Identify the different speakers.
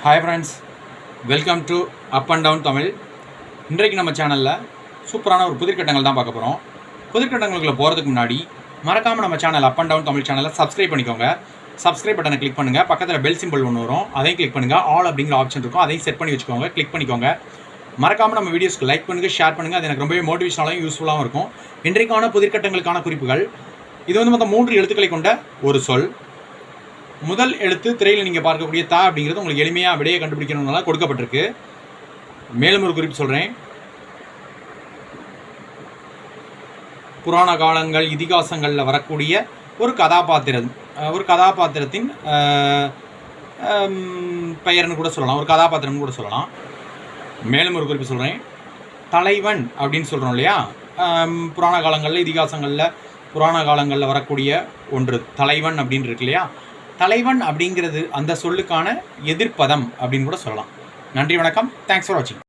Speaker 1: Hi friends, welcome to up and down Tamil. இன்றைக்கு நம்ம சேனலில் சூப்பரான ஒரு புதிர்கட்டங்கள் தான் பார்க்க போகிறோம். புதிர்கட்டங்களுக்குள்ளே போகிறதுக்கு முன்னாடி மறக்காமல் நம்ம channel up and down Tamil சேனலை சப்ஸ்கிரைப் பண்ணிக்கோங்க. சப்ஸ்கிரைப் பட்டனை கிளிக் பண்ணுங்கள். பக்கத்தில் பெல் சிம்பிள் ஒன்று வரும், அதையும் கிளிக் பண்ணுங்கள். ஆல் அப்படிங்கிற ஆப்ஷன் இருக்கும், அதையும் செட் பண்ணி வச்சுக்கோங்க. கிளிக் பண்ணிக்கோங்க. மறக்காமல் நம்ம வீடியோஸ்க்கு லைக் பண்ணுங்கள், ஷேர் பண்ணுங்கள். அது எனக்கு ரொம்பவே மோட்டிவேஷனாகவும் யூஸ்ஃபுல்லாகவும் இருக்கும். இன்றைக்கான புதிர்கட்டங்களுக்கான குறிப்புகள். இது மொத்தம் 3 எழுத்துக்களை கொண்ட ஒரு சொல். முதல் எழுத்து திரையில் நீங்கள் பார்க்கக்கூடிய தா அப்படிங்கிறது உங்களுக்கு எளிமையாக விடையை கண்டுபிடிக்கணும்னால கொடுக்கப்பட்டிருக்கு. மேலும் ஒரு குறிப்பு சொல்கிறேன். புராண காலங்கள் இதிகாசங்களில் வரக்கூடிய ஒரு கதாபாத்திரத்தின் பெயர்னு கூட சொல்லலாம், ஒரு கதாபாத்திரம்னு கூட சொல்லலாம். மேலும் ஒரு குறிப்பு சொல்கிறேன். தலைவன் அப்படின்னு சொல்கிறோம் இல்லையா, புராண காலங்களில் இதிகாசங்களில் புராண காலங்களில் வரக்கூடிய ஒன்று தலைவன் அப்படின்னு இருக்கு இல்லையா. தலைவன் அப்படிங்கிறது அந்த சொல்லுக்கான எதிர்ப்பதம் அப்படின்னு கூட சொல்லலாம். நன்றி, வணக்கம். தேங்க்ஸ் ஃபார் வாட்சிங்.